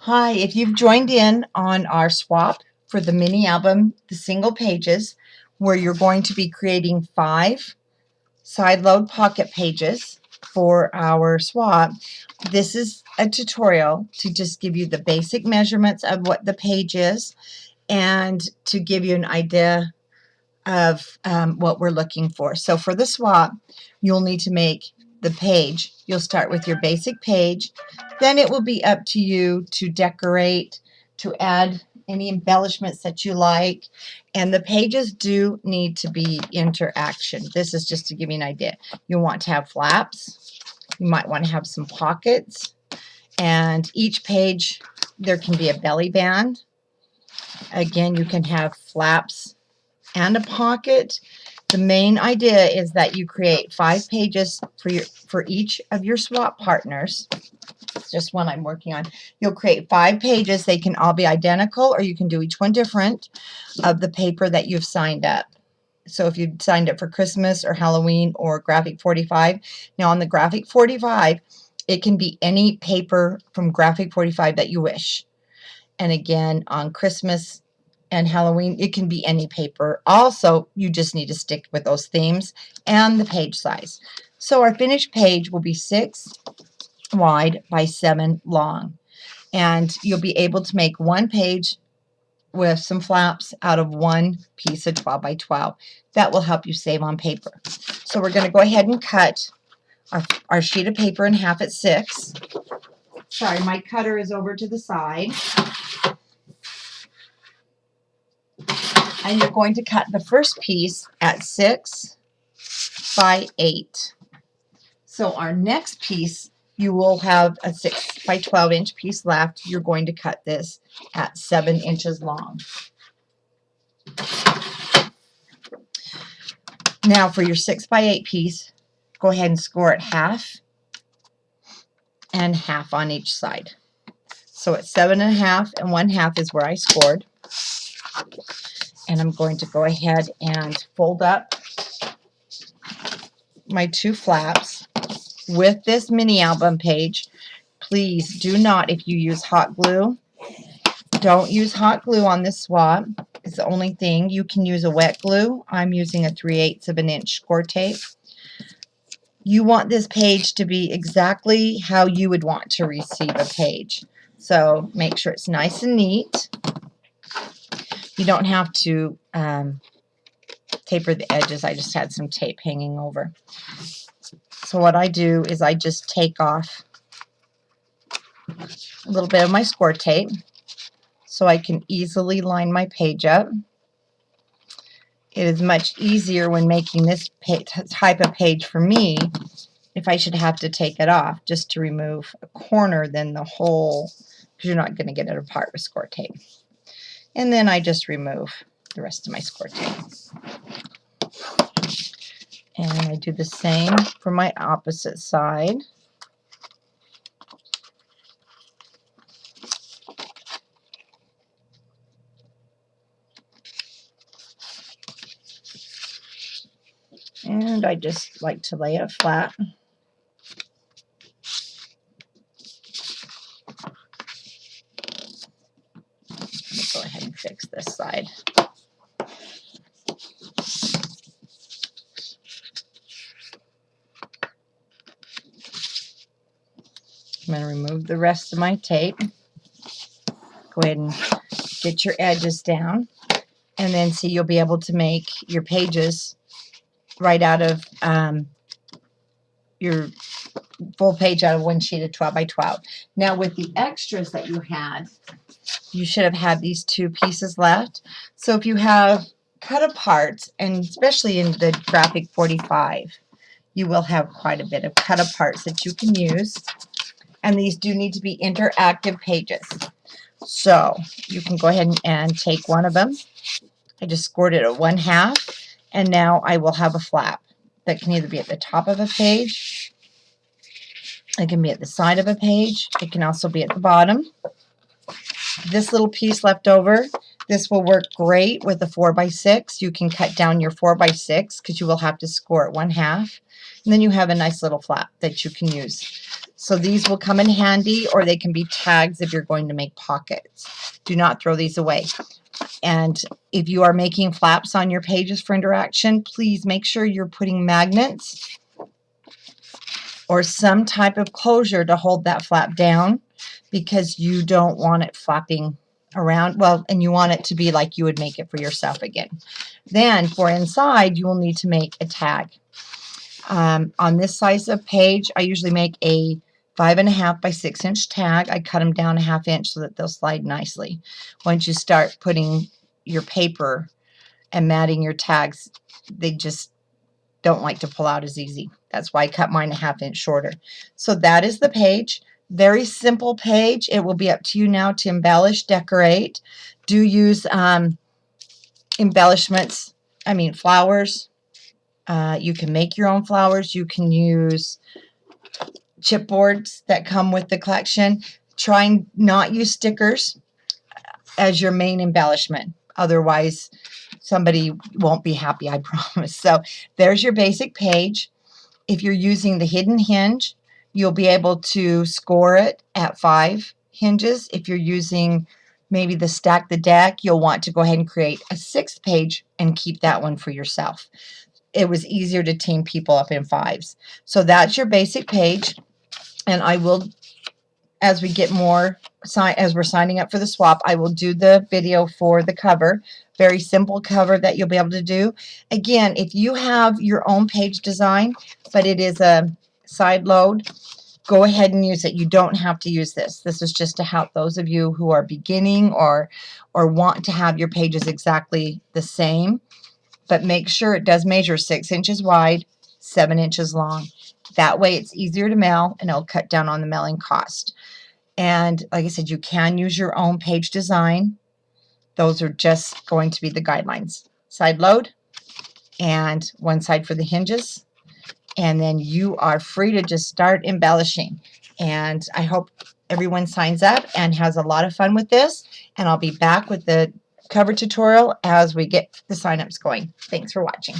Hi, if you've joined in on our swap for the mini album, the single pages, where you're going to be creating 5 side load pocket pages for our swap, this is a tutorial to just give you the basic measurements of what the page is and to give you an idea of what we're looking for. So for the swap, you'll need to make the page. You'll start with your basic page. Then it will be up to you to decorate, to add any embellishments that you like. And the pages do need to be interaction. This is just to give you an idea. You want to have flaps. You might want to have some pockets. And each page, there can be a belly band. Again, you can have flaps and a pocket. The main idea is that you create 5 pages for each of your swap partners. It's just one I'm working on. You'll create 5 pages. They can all be identical, or you can do each one different of the paper that you've signed up. So if you signed up for Christmas or Halloween or Graphic 45, now on the Graphic 45, it can be any paper from Graphic 45 that you wish. And again, on Christmas and Halloween, it can be any paper. Also, you just need to stick with those themes and the page size. So our finished page will be 6 wide by 7 long. And you'll be able to make one page with some flaps out of one piece of 12 by 12. That will help you save on paper. So we're going to go ahead and cut our sheet of paper in half at 6. Sorry, my cutter is over to the side. And you're going to cut the first piece at 6 by 8. So our next piece, you will have a 6 by 12 inch piece left. You're going to cut this at 7 inches long. Now for your 6 by 8 piece, go ahead and score it half and half on each side. So it's 7.5 and 1/2 is where I scored. And I'm going to go ahead and fold up my 2 flaps with this mini album page. Please do not, if you use hot glue, don't use hot glue on this swap. It's the only thing. You can use a wet glue. I'm using a 3/8 of an inch score tape. You want this page to be exactly how you would want to receive a page. So make sure it's nice and neat. You don't have to taper the edges. I just had some tape hanging over. So what I do is I just take off a little bit of my score tape so I can easily line my page up. It is much easier when making this type of page for me if I should have to take it off just to remove a corner than the whole, because you're not going to get it apart with score tape. And then I just remove the rest of my score tape. And I do the same for my opposite side. And I just like to lay it flat. Let me go ahead and fix this side. I'm going to remove the rest of my tape. Go ahead and get your edges down. And then see, you'll be able to make your pages right out of your full page out of one sheet of 12 by 12. Now with the extras that you had, you should have had these 2 pieces left. So if you have cut aparts, and especially in the Graphic 45, you will have quite a bit of cut aparts that you can use. And these do need to be interactive pages. So you can go ahead and take one of them. I just scored it at 1/2, and now I will have a flap that can either be at the top of a page, it can be at the side of a page, it can also be at the bottom. This little piece left over, this will work great with a 4 by 6. You can cut down your 4 by 6 because you will have to score it 1/2, and then you have a nice little flap that you can use. So these will come in handy, or they can be tags if you're going to make pockets. Do not throw these away. And if you are making flaps on your pages for interaction, please make sure you're putting magnets or some type of closure to hold that flap down, because you don't want it flapping around. Well, and you want it to be like you would make it for yourself again. Then for inside, you will need to make a tag. On this size of page, I usually make a 5.5 by 6 inch tag. I cut them down 1/2 inch so that they'll slide nicely. Once you start putting your paper and matting your tags, they just don't like to pull out as easy. That's why I cut mine 1/2 inch shorter. So that is the page. Very simple page. It will be up to you now to embellish, decorate. Do use embellishments, flowers. You can make your own flowers. You can use chipboards that come with the collection. Try and not use stickers as your main embellishment. Otherwise, somebody won't be happy, I promise. So there's your basic page. If you're using the hidden hinge, you'll be able to score it at 5 hinges. If you're using maybe the stack the deck, you'll want to go ahead and create a 6th page and keep that one for yourself. It was easier to team people up in 5s. So that's your basic page. And I will, as we get more, as we're signing up for the swap, I will do the video for the cover. Very simple cover that you'll be able to do. Again, if you have your own page design, but it is a side load, go ahead and use it. You don't have to use this. This is just to help those of you who are beginning or want to have your pages exactly the same. But make sure it does measure 6 inches wide, 7 inches long. That way it's easier to mail, and it'll cut down on the mailing cost. And like I said, you can use your own page design. Those are just going to be the guidelines. Side load and one side for the hinges. And then you are free to just start embellishing. And I hope everyone signs up and has a lot of fun with this. And I'll be back with the cover tutorial as we get the signups going. Thanks for watching.